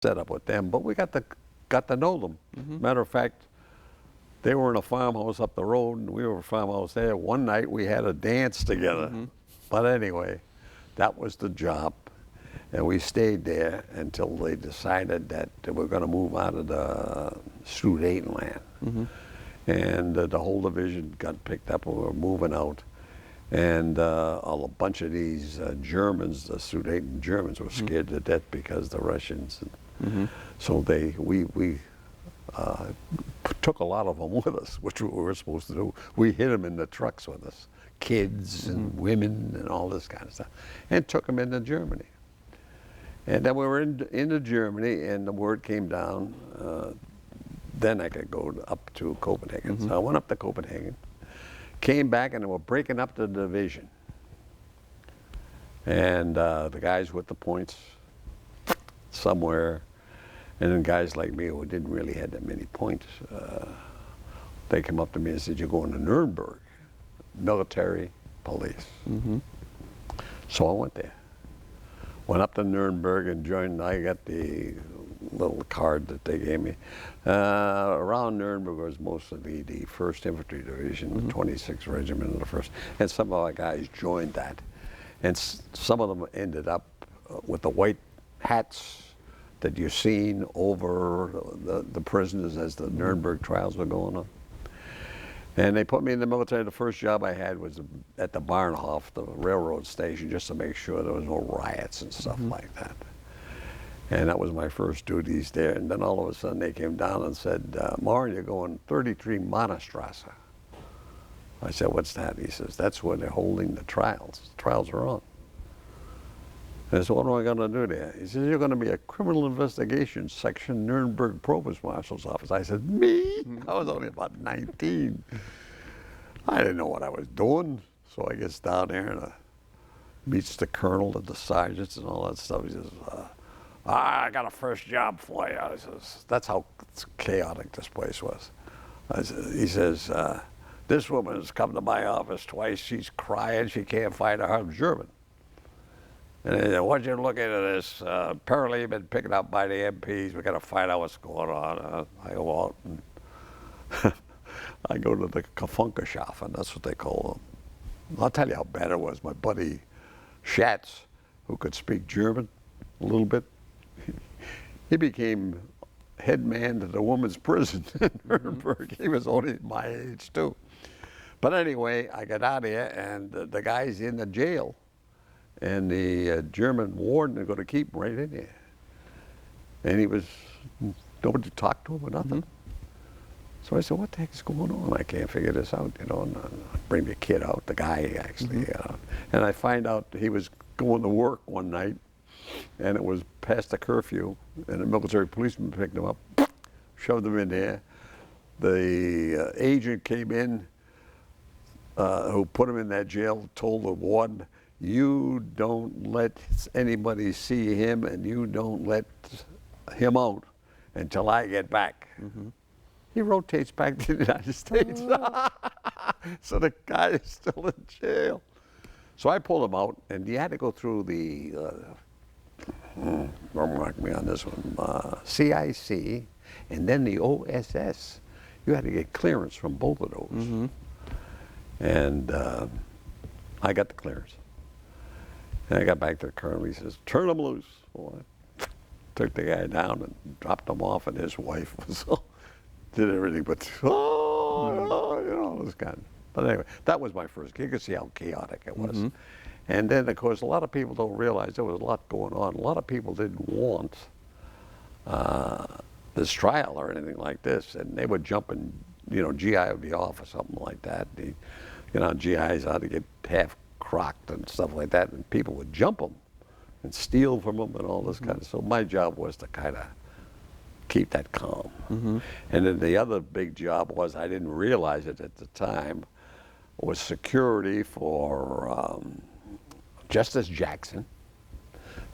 set up with them, but we got to know them. Matter of fact, they were in a farmhouse up the road, and we were in a farmhouse there. One night we had a dance together. But anyway, that was the job. And we stayed there until they decided that they were going to move out of the Sudetenland. And the whole division got picked up and we were moving out. And a bunch of these Germans, the Sudeten Germans, were scared to death because the Russians. So we took a lot of them with us, which we were supposed to do. We hid them in the trucks with us, kids and women and all this kind of stuff, and took them into Germany. And then we were into Germany, and the word came down, then I could go up to Copenhagen. So I went up to Copenhagen, came back, and they were breaking up the division. And the guys with the points somewhere, and then guys like me who didn't really have that many points, they came up to me and said, "You're going to Nuremberg, military police." So I went there. Went up to Nuremberg and joined. I got the little card that they gave me. Around Nuremberg was mostly the 1st Infantry Division, the 26th Regiment of the 1st, and some of our guys joined that. And some of them ended up with the white hats that you've seen over the prisoners as the Nuremberg trials were going on. And they put me in the military. The first job I had was at the Bahnhof, the railroad station, just to make sure there was no riots and stuff like that. And that was my first duties there. And then all of a sudden they came down and said, "Morrin, you're going 33 Mannerstrasse." I said, "What's that?" He says, "That's where they're holding the trials. The trials are on." And I said, "What am I going to do there?" He says, "You're going to be a criminal investigation section, Nuremberg Provost Marshal's office." I said, "Me?" I was only about 19. I didn't know what I was doing. So I gets down there and meets the colonel and the sergeants and all that stuff. He says, "I got a first job for you." I says, that's how chaotic this place was. He says, "This woman has come to my office twice. She's crying. She can't find her German." And they said, "What you looking at this? Apparently you've been picked up by the MPs. We got to find out what's going on." I go out and I go to the Kafunkerschaft, that's what they call them. I'll tell you how bad it was. My buddy Schatz, who could speak German a little bit, he became head man to the women's prison in Nuremberg. He was only my age too. But anyway, I got out of here, and the guy's in the jail. And the German warden is going to keep him right in there. And nobody talked to him or nothing. So I said, "What the heck's going on? I can't figure this out, you know." And I bring the kid out, the guy actually, and I find out he was going to work one night, and it was past the curfew, and a military policeman picked him up, shoved him in there. The agent came in, who put him in that jail, told the warden, "You don't let anybody see him, and you don't let him out until I get back." He rotates back to the United States. So the guy is still in jail. So I pulled him out, and you had to go through the, don't mark me on this one, CIC, and then the OSS. You had to get clearance from both of those. And I got the clearance. And I got back to the colonel. He says, "Turn him loose." Well, I took the guy down and dropped him off, and his wife was did everything but, you know, this kind of. But anyway, that was my first gig. You could see how chaotic it was. And then, of course, a lot of people don't realize there was a lot going on. A lot of people didn't want this trial or anything like this, and they would jump in, you know, GI would be off or something like that. You know, GIs ought to get half crocked and stuff like that, and people would jump them and steal from them and all this kind of. So my job was to kind of keep that calm. And then the other big job was, I didn't realize it at the time, was security for Justice Jackson.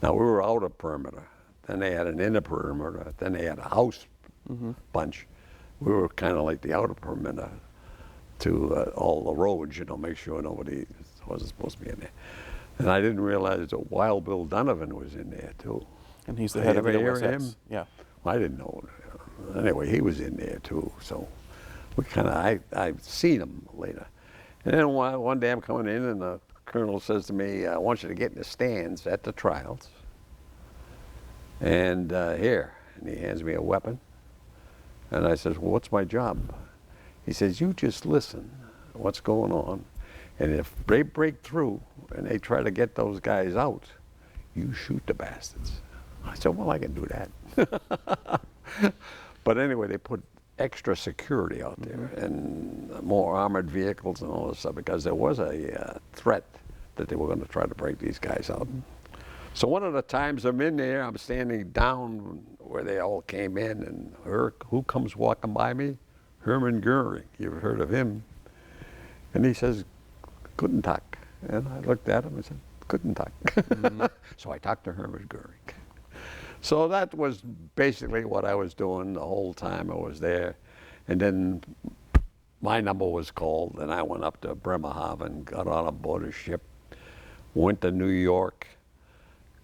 Now we were out of perimeter, then they had an inner perimeter, then they had a house bunch. We were kind of like the outer perimeter to all the roads, you know, make sure nobody wasn't supposed to be in there. And I didn't realize that Wild Bill Donovan was in there too. And he's the Did head you of the ever hear OSS. him? Yeah. I didn't know. Anyway, he was in there too, so we kind of, I've seen him later. And then one day I'm coming in and the colonel says to me, I want you to get in the stands at the trials. And here, and he hands me a weapon. And I says, well, what's my job? He says, you just listen what's going on. And if they break through and they try to get those guys out, you shoot the bastards. I said, well, I can do that. But anyway, they put extra security out there and more armored vehicles and all this stuff because there was a threat that they were going to try to break these guys out. So one of the times I'm in there, I'm standing down where they all came in, and who comes walking by me? Hermann Goering. You've heard of him. And he says, Guten Tag. And I looked at him and said, Guten Tag. So I talked to Hermann Goering. So that was basically what I was doing the whole time I was there. And then my number was called, and I went up to Bremerhaven, got on a board ship, went to New York,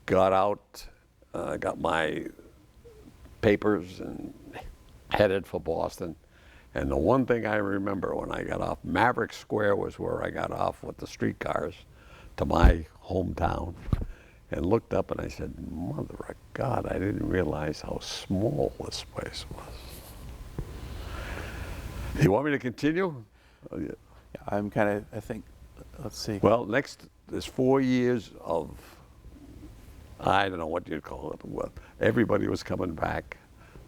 got out, got my papers, and headed for Boston. And the one thing I remember when I got off, Maverick Square was where I got off with the streetcars to my hometown, and looked up and I said, Mother of God, I didn't realize how small this place was. You want me to continue? Yeah, I'm kind of, I think, let's see. Well, next, there's 4 years of, I don't know what you'd call it. Well, everybody was coming back.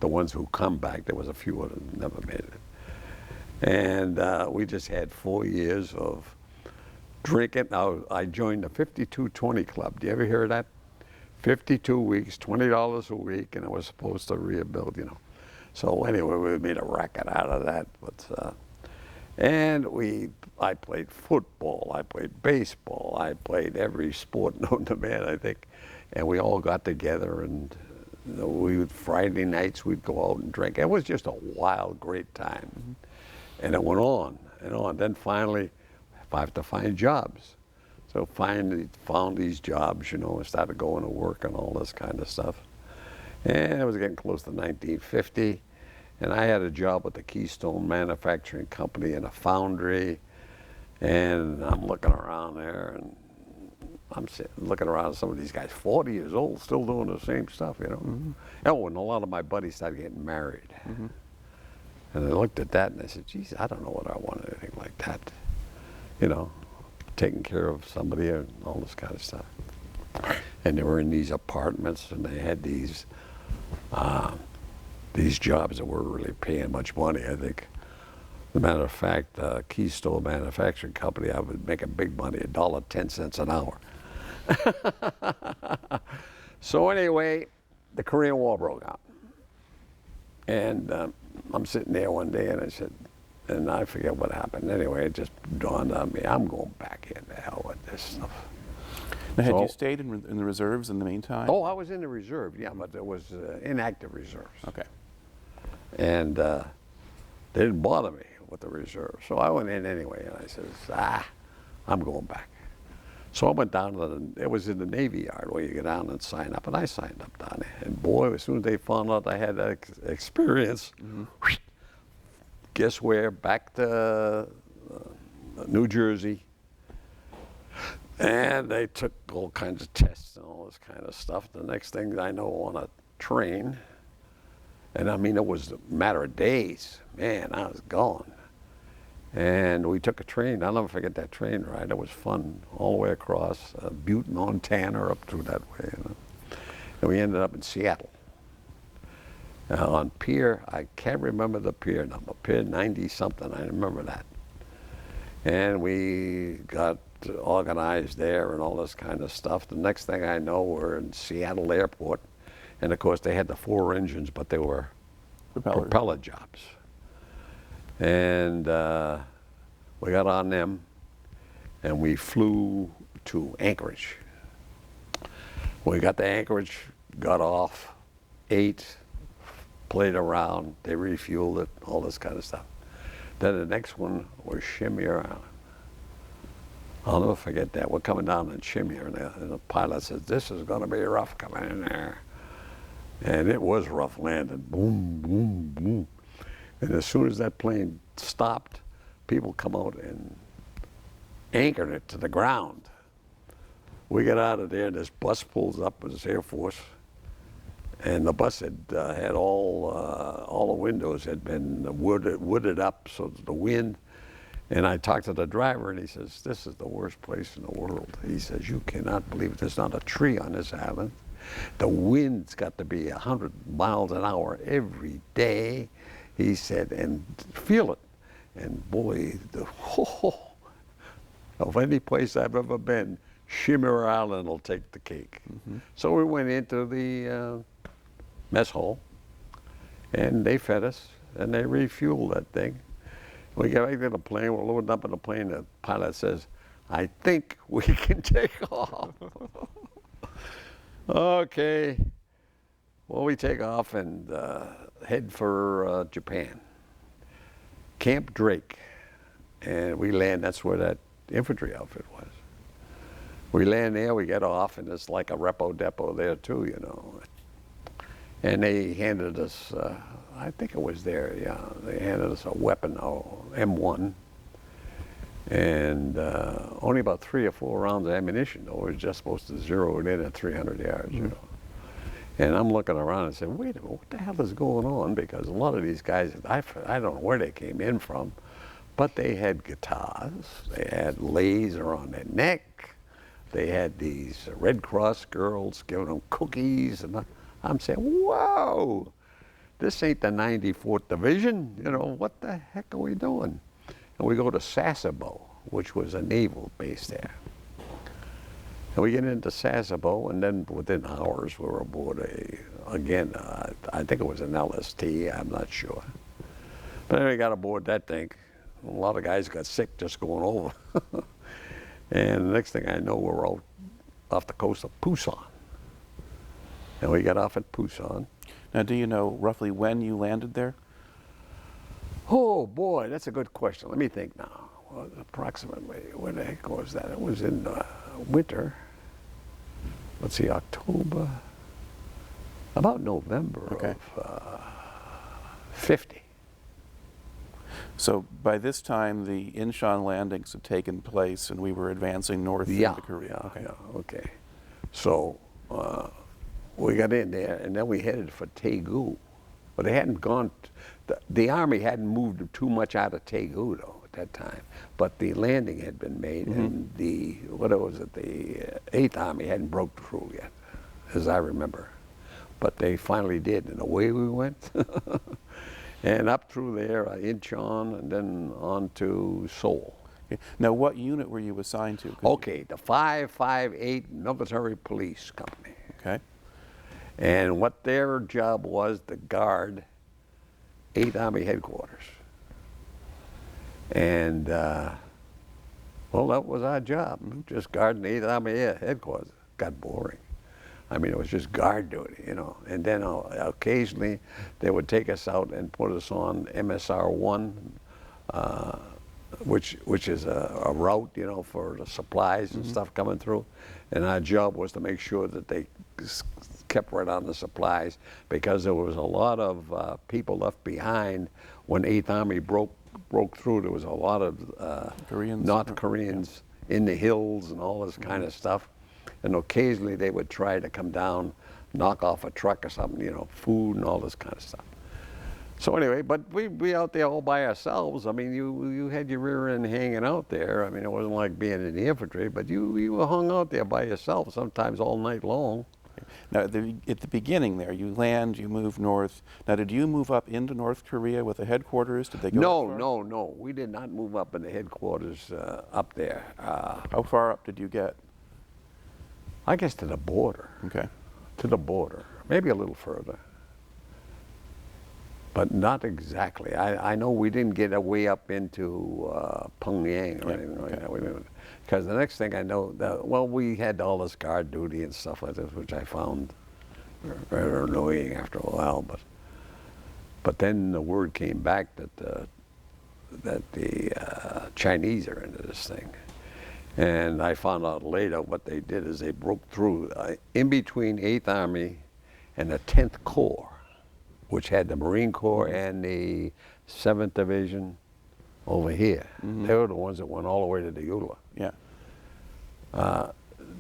The ones who come back, there was a few that never made it. And we just had 4 years of drinking. Now, I joined the 52-20 club. Do you ever hear of that? 52 weeks, $20 a week, and it was supposed to rebuild, you know. So anyway, we made a racket out of that. But and I played football, I played baseball, I played every sport known to man, I think. And we all got together, and you know, Friday nights we'd go out and drink. It was just a wild, great time. And it went on and on. Then finally, I have to find jobs. So finally found these jobs, you know, and started going to work and all this kind of stuff. And it was getting close to 1950. And I had a job with the Keystone Manufacturing Company in a foundry. And I'm looking around there, and I'm looking around at some of these guys, 40 years old, still doing the same stuff, you know. Oh, and a lot of my buddies started getting married. And I looked at that and I said, geez, I don't know what I want, anything like that. You know, taking care of somebody and all this kind of stuff. And they were in these apartments, and they had these jobs that weren't really paying much money, I think. As a matter of fact, Keystone Manufacturing Company, I was making big money, $1.10 an hour. So anyway, the Korean War broke out. And I'm sitting there one day, and I said, and I forget what happened. Anyway, it just dawned on me, I'm going back in the hell with this stuff. Now, had you stayed in the reserves in the meantime? Oh, I was in the reserve, yeah, but it was inactive reserves. Okay. And they didn't bother me with the reserve. So I went in anyway, and I said, I'm going back. So I went down to it was in the Navy Yard where you get down and sign up, and I signed up down there. And boy, as soon as they found out I had that experience, guess where? Back to New Jersey. And they took all kinds of tests and all this kind of stuff. The next thing I know, on a train, and I mean, it was a matter of days. Man, I was gone. And we took a train. I'll never forget that train ride. It was fun, all the way across Butte, Montana, up through that way. You know? And we ended up in Seattle. On pier, I can't remember the pier number, pier 90-something, I remember that. And we got organized there and all this kind of stuff. The next thing I know, we're in Seattle Airport. And of course, they had the 4 engines, but they were propeller jobs. And we got on them, and we flew to Anchorage. We got to Anchorage, got off, ate, played around, they refueled it, all this kind of stuff. Then the next one was Shimmy Island. I'll never forget that. We're coming down in Shimmy, and the pilot says, this is going to be rough coming in there. And it was rough landing. Boom, boom, boom. And as soon as that plane stopped, people come out and anchored it to the ground. We get out of there, this bus pulls up, it was Air Force, and the bus had all the windows had been wooded up so that the wind. And I talked to the driver, and he says, "This is the worst place in the world." He says, "You cannot believe it. There's not a tree on this island. The wind's got to be 100 miles an hour every day." He said, "And feel it." And boy, of any place I've ever been, Shimmer Island will take the cake. So we went into the mess hall, and they fed us, and they refueled that thing. We get back to the plane, we're loading up in the plane, the pilot says, "I think we can take off." Okay. Well, we take off and head for Japan. Camp Drake. And we land, that's where that infantry outfit was. We land there, we get off, and it's like a repo depot there too, you know. And they handed us, I think it was there, yeah, they handed us a weapon, M1, and only about 3 or 4 rounds of ammunition, though. We were just supposed to zero it in at 300 yards, you know. And I'm looking around and saying, wait a minute, what the hell is going on? Because a lot of these guys, I don't know where they came in from, but they had guitars, they had lays around their neck, they had these Red Cross girls giving them cookies, and I'm saying, whoa, this ain't the 94th Division, you know, what the heck are we doing? And we go to Sasebo, which was a naval base there. And we get into Sasebo, and then within hours we're aboard I think it was an LST, I'm not sure. But then we got aboard that thing. A lot of guys got sick just going over. And the next thing I know, we're out off the coast of Pusan. And we got off at Pusan. Now, do you know roughly when you landed there? Oh boy, that's a good question. Let me think now. Well, approximately, when the heck was that? It was in winter. Let's see, October, about November of 50. So by this time, the Incheon landings had taken place, and we were advancing north into Korea. Okay. So we got in there, and then we headed for Daegu. But they hadn't gone, the Army hadn't moved too much out of Daegu, though, at that time. But the landing had been made, and the 8th Army hadn't broke through yet, as I remember. But they finally did, and away we went. And up through there, Incheon, and then on to Seoul. Okay. Now, what unit were you assigned to? Okay, the 558 Military Police Company. Okay. And what their job was to guard 8th Army headquarters. And, well, that was our job, just guarding 8th Army headquarters. Got boring. I mean, it was just guard duty, you know. And then occasionally they would take us out and put us on MSR-1, which is a route, you know, for the supplies and stuff coming through. And our job was to make sure that they kept right on the supplies, because there was a lot of people left behind when 8th Army broke through. There was a lot of North Koreans in the hills and all this kind of stuff. And occasionally they would try to come down, knock off a truck or something, you know, food and all this kind of stuff. So anyway, but we out there all by ourselves. I mean, you had your rear end hanging out there. I mean, it wasn't like being in the infantry, but you were hung out there by yourself, sometimes all night long. Now, at the beginning there, you land, you move north. Now, did you move up into North Korea with the headquarters? Did they go No. We did not move up in the headquarters up there. How far up did you get? I guess to the border. Okay. To the border, maybe a little further. But not exactly. I know we didn't get way up into Pyongyang or anything like that. Because the next thing I know, well, we had all this guard duty and stuff like this, which I found rather annoying after a while. But then the word came back that the Chinese are into this thing. And I found out later what they did is they broke through in between 8th Army and the 10th Corps, which had the Marine Corps and the 7th Division over here. They were the ones that went all the way to the Eula. Yeah.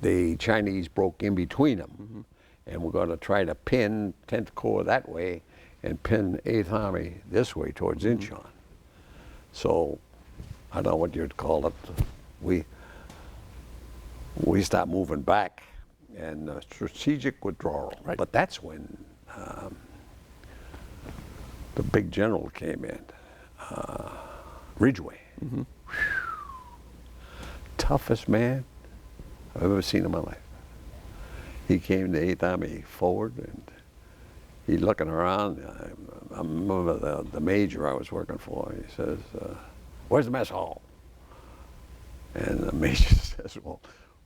The Chinese broke in between them, and we're going to try to pin 10th Corps that way and pin 8th Army this way towards Incheon. So I don't know what you'd call it. We start moving back, and strategic withdrawal. Right. But that's when the big general came in, Ridgway. Toughest man I've ever seen in my life. He came to 8th Army forward, and he looking around. I remember the major I was working for. He says, "Where's the mess hall?" And the major says, "Well,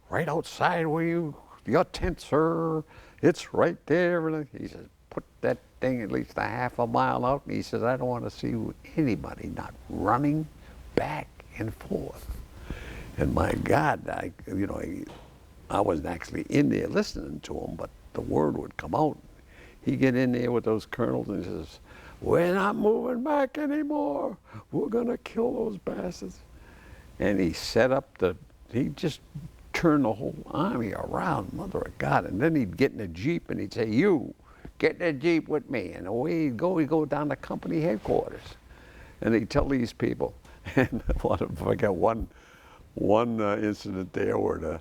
right outside where your tent, sir. It's right there." And he says, "Put that thing at least a half a mile out." And he says, "I don't want to see anybody not running back and forth." And my God, I wasn't actually in there listening to him, but the word would come out. He'd get in there with those colonels and he says, "We're not moving back anymore. We're going to kill those bastards." And he he just turned the whole army around, mother of God. And then he'd get in a Jeep and he'd say, "You, get in the Jeep with me." And away he'd go down to company headquarters. And he'd tell these people. And I forget one incident there where I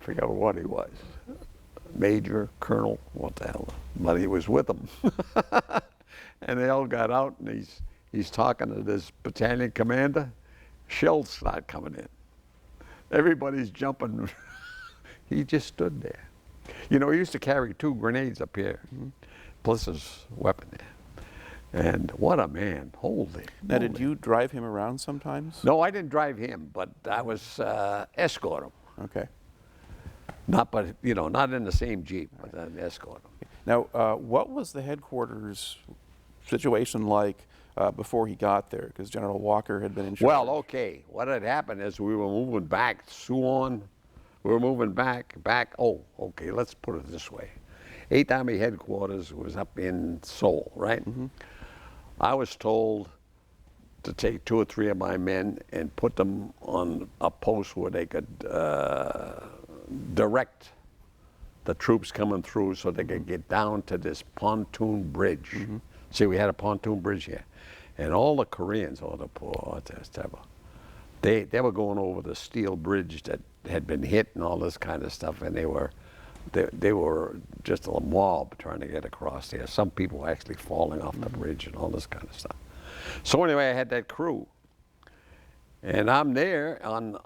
forget what he was, major, colonel, what the hell, but he was with them. And they all got out, and he's talking to this battalion commander. Shells start coming in. Everybody's jumping. He just stood there. He used to carry 2 grenades up here, plus his weapon there. And what a man, holy. Now, did you drive him around sometimes? No, I didn't drive him, but I was escort him. Okay. Not in the same Jeep, but I'd escort him. Now, what was the headquarters situation like before he got there? Because General Walker had been in charge. Well, okay. What had happened is we were moving back, Suwon. We were moving back. Oh, okay, let's put it this way. 8th Army headquarters was up in Seoul, right? I was told to take 2 or 3 of my men and put them on a post where they could direct the troops coming through so they could get down to this pontoon bridge. See, we had a pontoon bridge here. And all the Koreans, they were going over the steel bridge that had been hit and all this kind of stuff, and they were just a mob trying to get across there. Some people were actually falling off the bridge and all this kind of stuff. So anyway, I had that crew, and I'm there on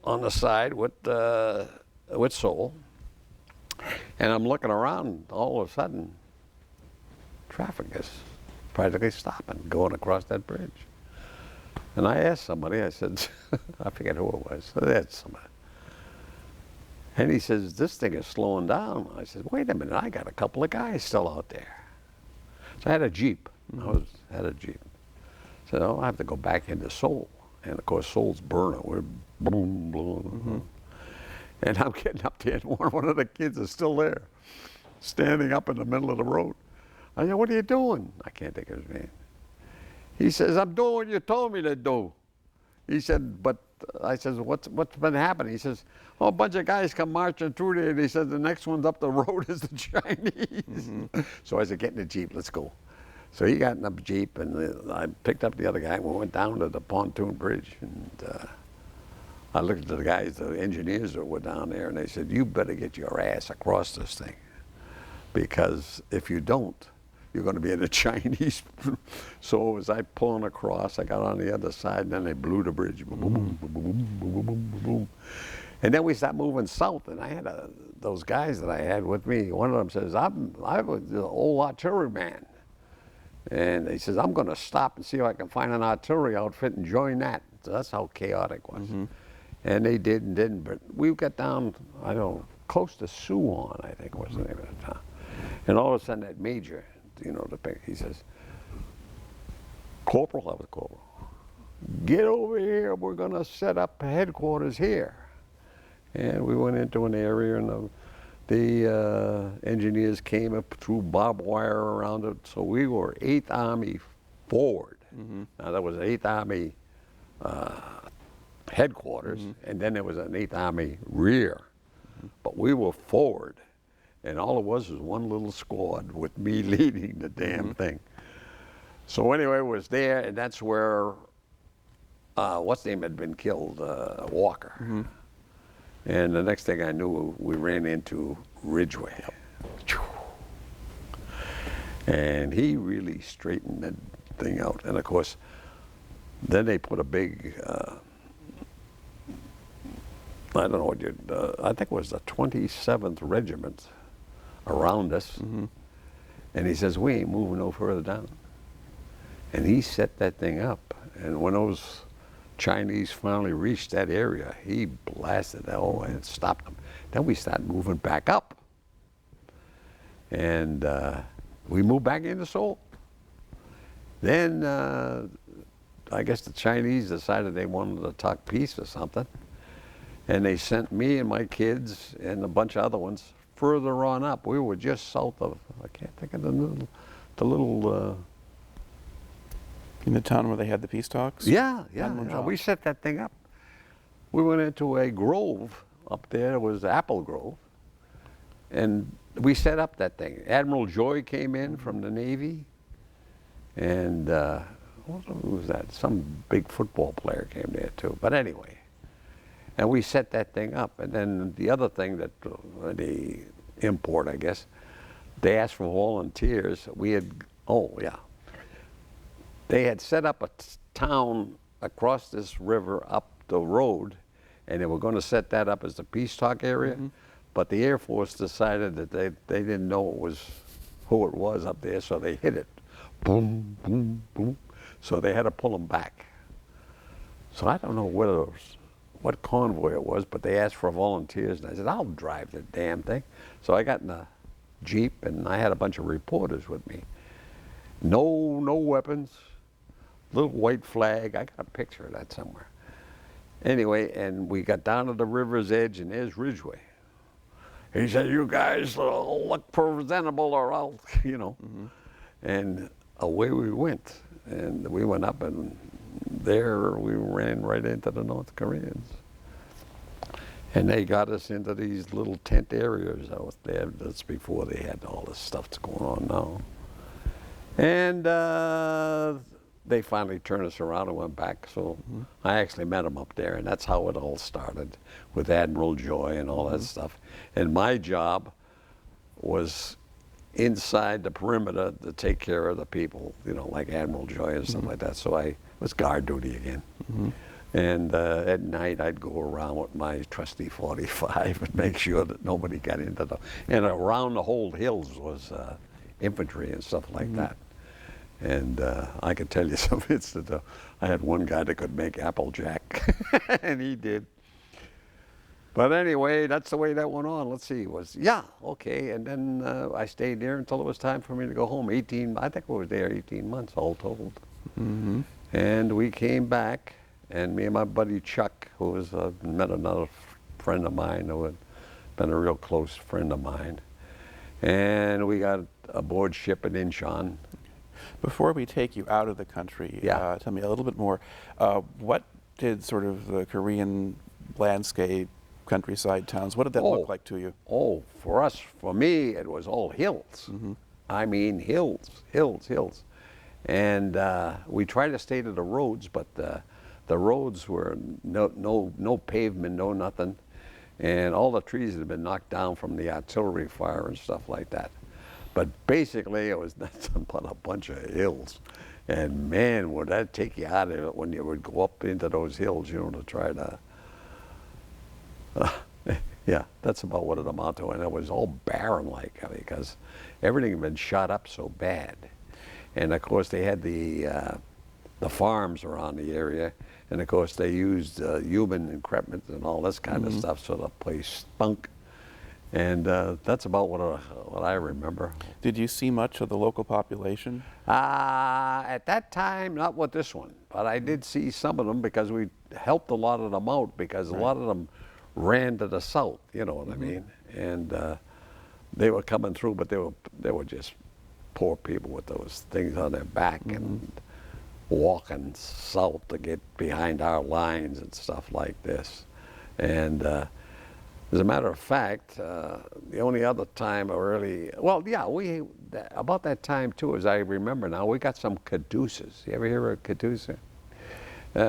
the side with Seoul, and I'm looking around. All of a sudden, traffic is practically stopping going across that bridge. And I asked somebody. I said, I forget who it was. That's somebody. And he says, "This thing is slowing down." I said, "Wait a minute, I got a couple of guys still out there." So I had a Jeep. I had a Jeep. So I'll have to go back into Seoul. And of course, Seoul's burning. We're boom, boom. And I'm getting up there, and one of the kids is still there, standing up in the middle of the road. I said, "What are you doing?" I can't think of his name. He says, "I'm doing what you told me to do." He said, "But," I says, what's been happening?" He says, "Oh, a bunch of guys come marching through there." And he says, "The next one's up the road is the Chinese." So I said, "Get in the Jeep, let's go." So he got in the Jeep, and I picked up the other guy, and we went down to the pontoon bridge. And I looked at the guys, the engineers that were down there, and they said, "You better get your ass across this thing, because if you don't, you're going to be in the Chinese." So as I pulling across, I got on the other side, and then they blew the bridge. Boom, boom, boom, boom, boom, boom, boom, boom. And then we started moving south, and I had those guys that I had with me. One of them says, I was an old artilleryman. And he says, "I'm going to stop and see if I can find an artillery outfit and join that." So that's how chaotic it was. And they did and didn't. But we got down, I don't know, close to Suwon, I think was the name of the town. And all of a sudden that major, he says, "Corporal," I was corporal, "get over here. We're going to set up headquarters here." And we went into an area, and the engineers came up through barbed wire around it. So we were 8th Army forward. Now that was 8th Army headquarters, and then there was an 8th Army rear. But we were forward, and all it was one little squad with me leading the damn thing. So anyway, it was there, and that's where what's name had been killed, Walker. And the next thing I knew, we ran into Ridgway. And he really straightened that thing out. And of course, then they put a big, I don't know what you, I think it was the 27th Regiment around us. And he says, we ain't moving no further down. And he set that thing up. And when those Chinese finally reached that area, he blasted that whole and stopped them. Then we started moving back up. And we moved back into Seoul. Then I guess the Chinese decided they wanted to talk peace or something. And they sent me and my kids and a bunch of other ones further on up. We were just south of, I can't think of the little in the town where they had the peace talks? Yeah. We set that thing up. We went into a grove up there. It was Apple Grove. And we set up that thing. Admiral Joy came in from the Navy. And who was that? Some big football player came there too. But anyway. And we set that thing up. And then the other thing that, the import, I guess, they asked for volunteers. We had, they had set up a town across this river up the road, and they were going to set that up as the peace talk area. But the Air Force decided that they didn't know who it was up there, so they hit it. Boom, boom, boom. So they had to pull them back. So I don't know what convoy it was, but they asked for volunteers, and I said, I'll drive the damn thing. So I got in a Jeep, and I had a bunch of reporters with me. No weapons, little white flag. I got a picture of that somewhere. Anyway, and we got down to the river's edge, and there's Ridgway. He said, you guys look presentable or I'll, And away we went. And we went up, and there we ran right into the North Koreans. And they got us into these little tent areas out there. That's before they had all this stuff that's going on now. And they finally turned us around and went back. So I actually met them up there, and that's how it all started with Admiral Joy and all that stuff. And my job was inside the perimeter to take care of the people, like Admiral Joy and stuff like that. So I was guard duty again. And at night I'd go around with my trusty 45 and make sure that nobody got into and around the whole hills was infantry and stuff like that. And I could tell you some instances. I had one guy that could make Applejack, and he did. But anyway, that's the way that went on. Let's see, okay. And then I stayed there until it was time for me to go home. I think I was there 18 months all told. And we came back, and me and my buddy Chuck, who was met another friend of mine who had been a real close friend of mine, and we got aboard ship in Incheon. Before we take you out of the country, tell me a little bit more. What did sort of the Korean landscape, countryside towns, what did that look like to you? Oh, for me, it was all hills. I mean, hills. And we tried to stay to the roads, but the roads were no pavement, no nothing. And all the trees had been knocked down from the artillery fire and stuff like that. But basically, it was nothing but a bunch of hills. And man, would that take you out of it when you would go up into those hills, to try to, that's about what it amounted to. And it was all barren-like, because everything had been shot up so bad. And of course, they had the farms around the area. And of course, they used human equipment and all this kind of stuff, so the place stunk. And that's about what I remember. Did you see much of the local population? At that time, not with this one, but I did see some of them because we helped a lot of them out because a lot of them ran to the south, you know what I mean? And they were coming through, but they were just poor people with those things on their back and walking south to get behind our lines and stuff like this. And as a matter of fact, the only other time I really, well, yeah, about that time too, as I remember now, we got some caduceus. You ever hear of a caduceus?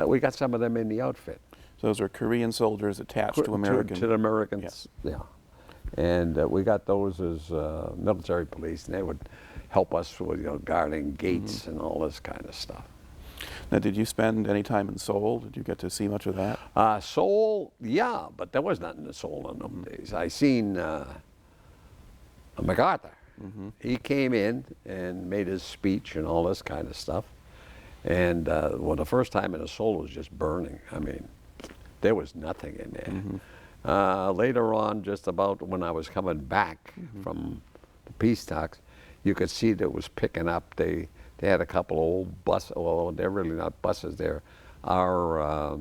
We got some of them in the outfit. So those are Korean soldiers attached to American. To the Americans, yeah. And we got those as military police, and they would help us with, you know, guarding gates and all this kind of stuff. Now, did you spend any time in Seoul? Did you get to see much of that? Seoul, yeah, but there was nothing in Seoul in them days. I seen MacArthur. He came in and made his speech and all this kind of stuff. And well, the first time in Seoul was just burning. I mean, there was nothing in there. Later on, just about when I was coming back from the peace talks, you could see that it was picking up. They had a couple of old buses. Well, they're really not buses. They're our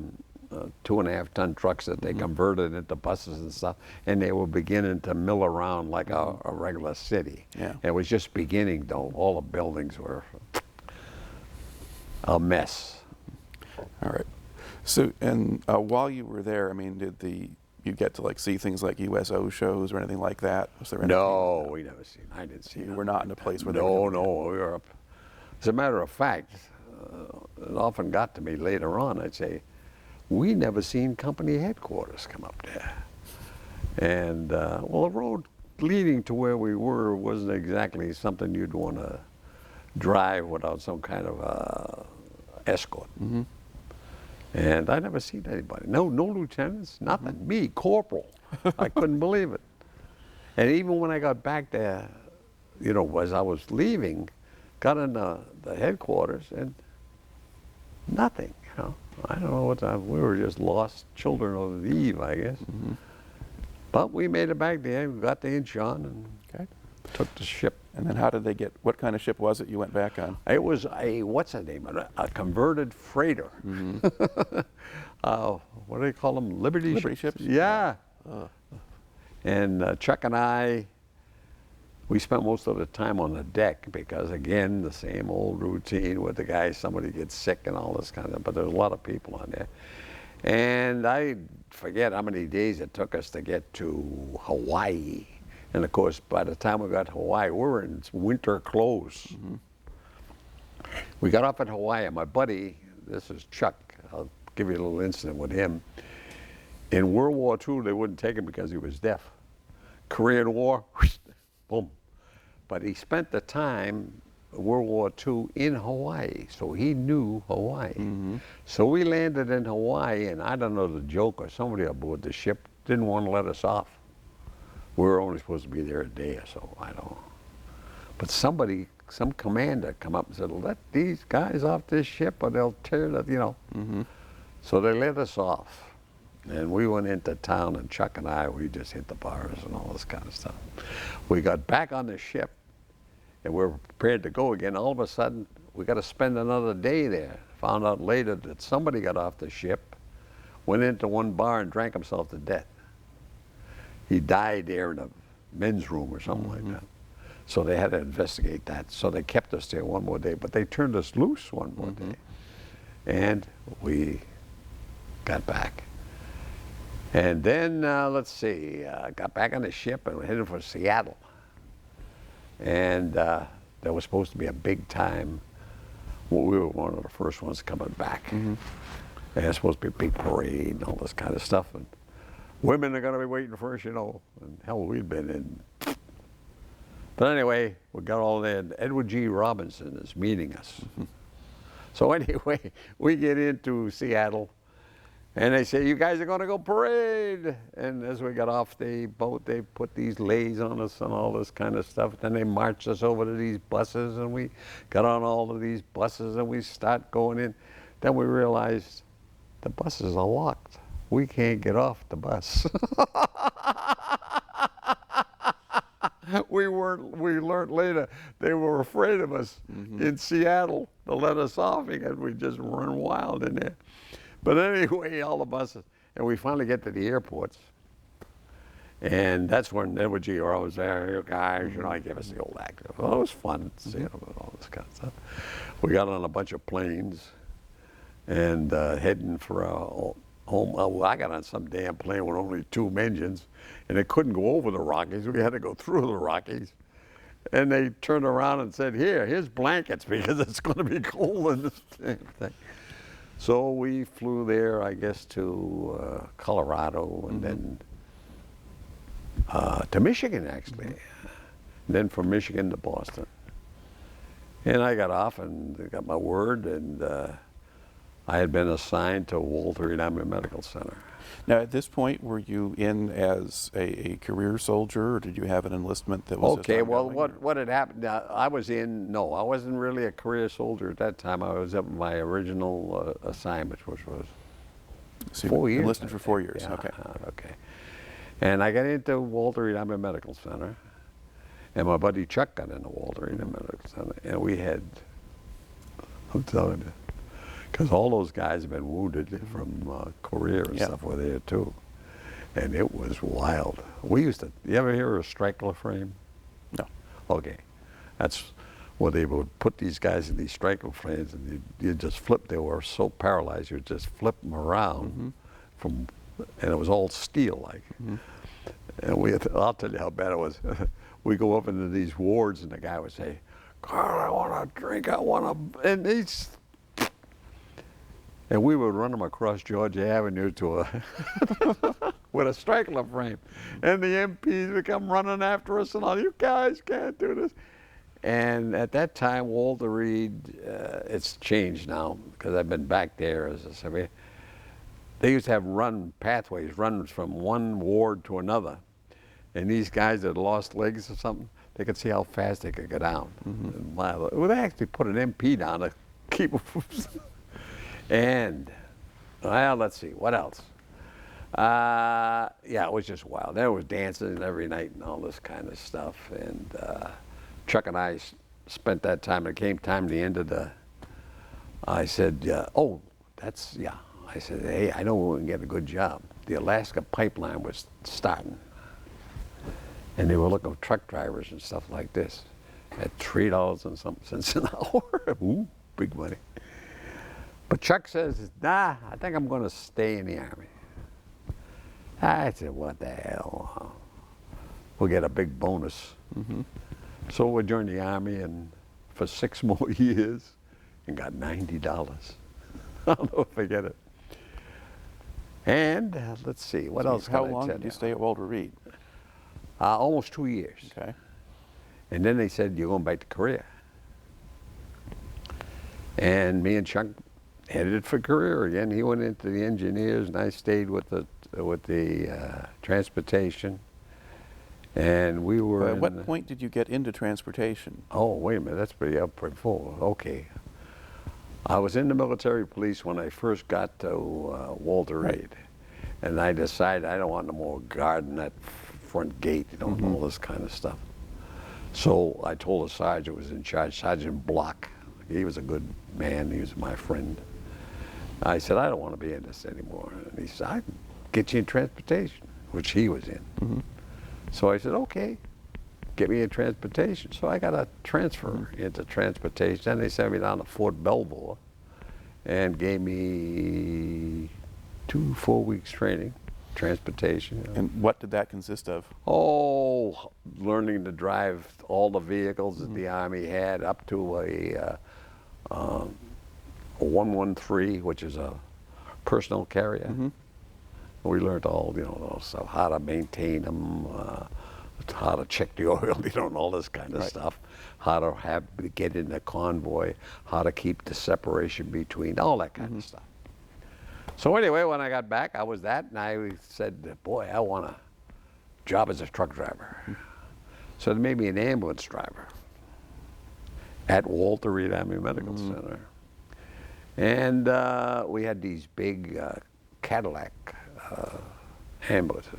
2.5-ton trucks that they converted into buses and stuff. And they were beginning to mill around like a regular city. Yeah. It was just beginning, though. All the buildings were a mess. All right. So, and while you were there, I mean, you get to like see things like USO shows or anything like that? Was there anything? No, we never seen. I didn't see. You were not in a place where they No, were doing no, we were up. As a matter of fact, it often got to me later on. I'd say, we never seen company headquarters come up there. And well, the road leading to where we were wasn't exactly something you'd want to drive without some kind of escort. And I never seen anybody. No lieutenants, nothing. Me, corporal. I couldn't believe it. And even when I got back there, you know, as I was leaving, got in the headquarters and nothing. You know, I don't know what time. We were just lost children of Eve, I guess. But we made it back there. We got the Incheon and took the ship. And then how did they get, what kind of ship was it you went back on? It was a, what's the name? A converted freighter. What do they call them? Liberty ships? Yeah. And Chuck and I, we spent most of the time on the deck because, again, the same old routine with the guys, somebody gets sick and all this kind of, but there's a lot of people on there. And I forget how many days it took us to get to Hawaii. And of course, by the time we got to Hawaii, we were in winter clothes. We got off at Hawaii, and my buddy, this is Chuck, I'll give you a little incident with him. In World War II, they wouldn't take him because he was deaf. Korean War, whoosh, boom. But he spent the time, World War II, in Hawaii, so he knew Hawaii. So we landed in Hawaii, and I don't know the joke or somebody aboard the ship didn't want to let us off. We were only supposed to be there a day or so, I don't know. But somebody, some commander come up and said, let these guys off this ship or they'll tear the, you know. So they let us off. And we went into town, and Chuck and I, we just hit the bars and all this kind of stuff. We got back on the ship, and we were prepared to go again. All of a sudden, we got to spend another day there. Found out later that somebody got off the ship, went into one bar and drank himself to death. He died there in a men's room or something like that. So they had to investigate that. So they kept us there one more day, but they turned us loose one more day. And we got back. And then, let's see, got back on the ship and we headed for Seattle. And there was supposed to be a big time. Well, we were one of the first ones coming back. And there's supposed to be a big parade and all this kind of stuff. And women are going to be waiting for us, you know. And hell, we'd been in. But anyway, we got all there. And Edward G. Robinson is meeting us. So anyway, we get into Seattle. And they say, you guys are going to go parade. And as we got off the boat, they put these lays on us and all this kind of stuff. Then they marched us over to these buses, and we got on all of these buses, and we start going in. Then we realized the buses are locked. We can't get off the bus. We learned later they were afraid of us in Seattle to let us off because we just run wild in there. But anyway, all the buses, and we finally get to the airports. And that's when Edward G. Earl was there. "You guys, you know, he gave us the old act." Well, it was fun seeing him and all this kind of stuff. We got on a bunch of planes and heading for home. Well, I got on some damn plane with only 2 engines, and it couldn't go over the Rockies. We had to go through the Rockies. And they turned around and said, here's blankets, because it's going to be cold in this damn thing. So we flew there, I guess, to Colorado, and then to Michigan, actually. And then from Michigan to Boston. And I got off and got my word, and I had been assigned to Walter Reed Army Medical Center. Now, at this point, were you in as a career soldier, or did you have an enlistment that was Okay, well, ongoing, what had happened, I wasn't really a career soldier at that time. I was up in my original assignment, which was so 4 years. Enlisted for 4 years, Yeah, okay. okay. And I got into Walter Reed Army Medical Center, and my buddy Chuck got into Walter Reed Army Medical Center, and we had, I'm telling you, because all those guys have been wounded from Korea and stuff were there too. And it was wild. We used to, you ever hear of a strangler frame? No. Okay. That's where they would put these guys in these strangler frames, and you just flip, they were so paralyzed, you would just flip them around from, and it was all steel like. And I'll tell you how bad it was. We go up into these wards, and the guy would say, "Carl, I want a drink, I want a," and we would run them across Georgia Avenue to a with a strangler frame, and the MPs would come running after us and all. "You guys can't do this." And at that time, Walter Reed, it's changed now because I've been back there as I said. They used to have pathways, runs from one ward to another, and these guys that lost legs or something, they could see how fast they could go down. Well, they actually put an MP down to keep them from. And, well, let's see, what else? Yeah, it was just wild. There was dancing every night and all this kind of stuff. And Chuck and I spent that time. It came time to the end of I said, oh, that's, yeah. I said, hey, I know we can get a good job. The Alaska pipeline was starting. And they were looking for truck drivers and stuff like this at $3 and some cents an hour. Ooh, big money. But Chuck says, nah, I think I'm going to stay in the Army. I said, what the hell? We'll get a big bonus. So we joined the Army and for 6 more years and got $90. I'll never forget it. And let's see, what else How can I long tell did you stay at Walter Reed? Almost 2 years. Okay. And then they said, you're going back to Korea. And me and Chuck headed for career again. He went into the engineers, and I stayed with the transportation. And we were. At what point did you get into transportation? Oh, wait a minute, that's pretty full. Okay. I was in the military police when I first got to Walter Reed, and I decided I don't want no more guarding that front gate, you know, and all this kind of stuff. So I told the sergeant who was in charge, Sergeant Block. He was a good man. He was my friend. I said, I don't want to be in this anymore. And he said, I can get you in transportation, which he was in. So I said, okay, get me in transportation. So I got a transfer into transportation. Then they sent me down to Fort Belvoir and gave me 2 4 weeks training, transportation. And what did that consist of? Oh, learning to drive all the vehicles that the Army had, up to a 113, which is a personal carrier. We learned all, you know, stuff, how to maintain them, how to check the oil, you know, and all this kind of stuff. How to get in the convoy, how to keep the separation between, all that kind of stuff. So anyway, when I got back, I was that, and I said, boy, I want a job as a truck driver. So they made me an ambulance driver at Walter Reed Army Medical Center. And we had these big Cadillac ambulances.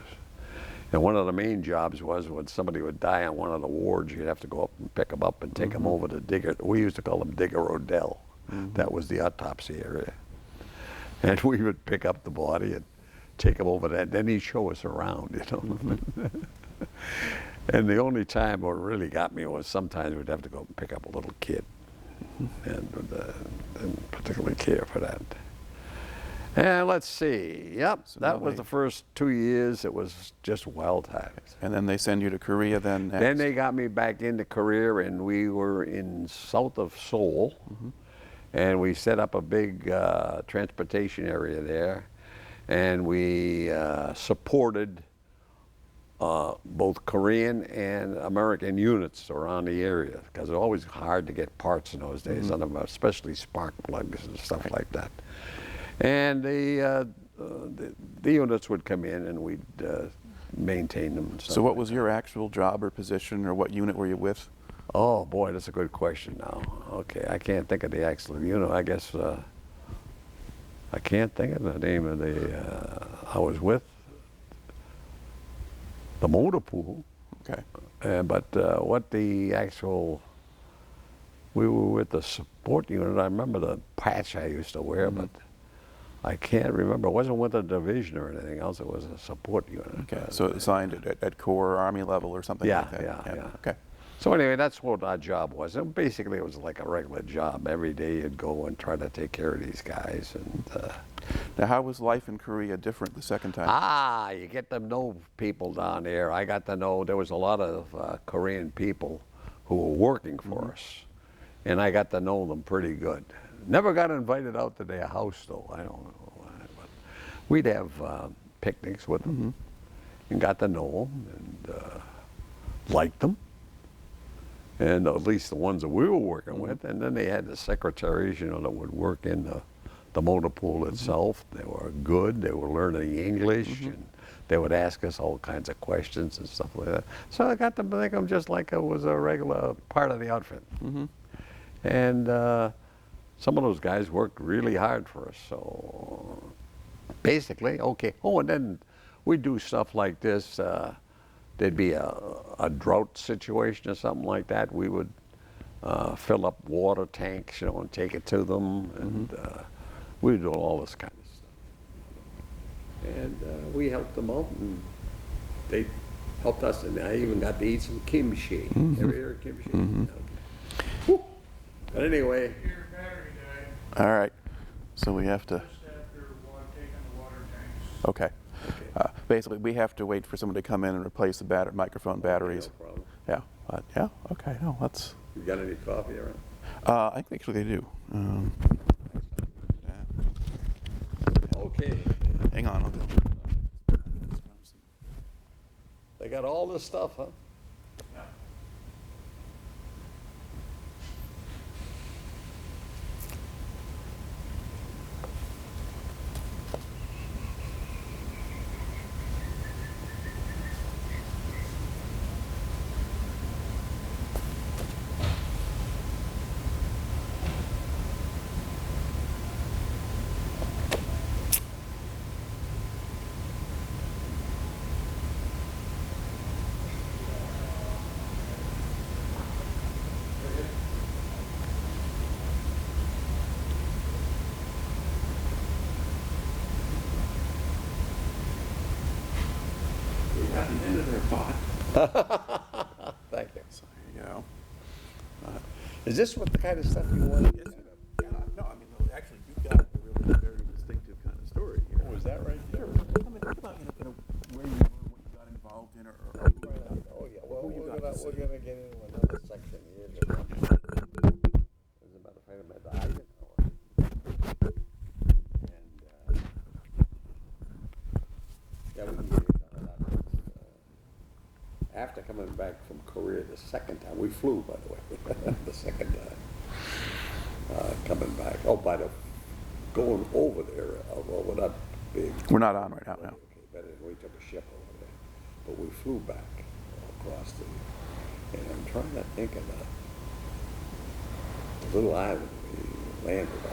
And one of the main jobs was when somebody would die on one of the wards, you'd have to go up and pick them up and take them over to Digger. We used to call them Digger Odell. That was the autopsy area. And we would pick up the body and take him over there. Then he'd show us around, you know. And the only time what really got me was sometimes we'd have to go and pick up a little kid, and didn't particularly care for that. And let's see, yep, So that was the first 2 years. It was just wild times. And then they send you to Korea then next? Then they got me back into Korea, and we were in south of Seoul, and we set up a big transportation area there, and we supported both Korean and American units around the area, because it's always hard to get parts in those days, especially spark plugs and stuff like that. And the units would come in, and we'd maintain them. And stuff. So what was your actual job or position, or what unit were you with? Oh boy, that's a good question now. Okay, I can't think of the actual unit. I guess I can't think of the name of the. I was with the motor pool. Okay. But what the actual, we were with the support unit. I remember the patch I used to wear, but I can't remember. It wasn't with a division or anything else. It was a support unit. Okay. So assigned at Corps, Army level or something like that? Yeah. Okay. So anyway, that's what our job was. And basically, it was like a regular job. Every day you'd go and try to take care of these guys. And now, how was life in Korea different the second time? you get to know people down there. I got to know there was a lot of Korean people who were working for us, and I got to know them pretty good. Never got invited out to their house though. I don't know why, but we'd have picnics with them and got to know them and liked them. And at least the ones that we were working with, and then they had the secretaries, you know, that would work in the motor pool itself. They were good. They were learning English, and they would ask us all kinds of questions and stuff like that. So I got to think of them just like it was a regular part of the outfit. And some of those guys worked really hard for us. So basically, okay. Oh, and then we'd do stuff like this. There'd be a drought situation or something like that. We would fill up water tanks, you know, and take it to them, and we'd do all this kind of stuff. And we helped them out, and they helped us, and I even got to eat some kimchi. Ever hear of kimchi? Okay. But anyway. Your battery died All right. So we have to. just after taking the water tanks. Okay. Basically, we have to wait for someone to come in and replace the microphone batteries. No problem. Yeah. But yeah. Okay. No, that's. You got any coffee around? I think actually they do. Okay. Hang on. I'll go. They got all this stuff, huh? Thank you. So, you know. Is this what the kind of stuff you want? Yeah, no, I mean, no, actually, you've got a really very distinctive kind of story here. Oh, is that right there? Sure. I mean, talk about, kind of where you were, what you got involved in, or who you got. Oh, yeah. Well, Who you we're got to see. gonna get into another section here. As a matter of fact, I'm at the Eisenhower. And, yeah, we can get into that. After coming back from Korea the second time, we flew, by the way, the second time, coming back. Oh, by the, going over there, well, we're not big. We're not on right now. No. Okay, better than we took a ship over there. But we flew back across and I'm trying to think of the little island we landed on.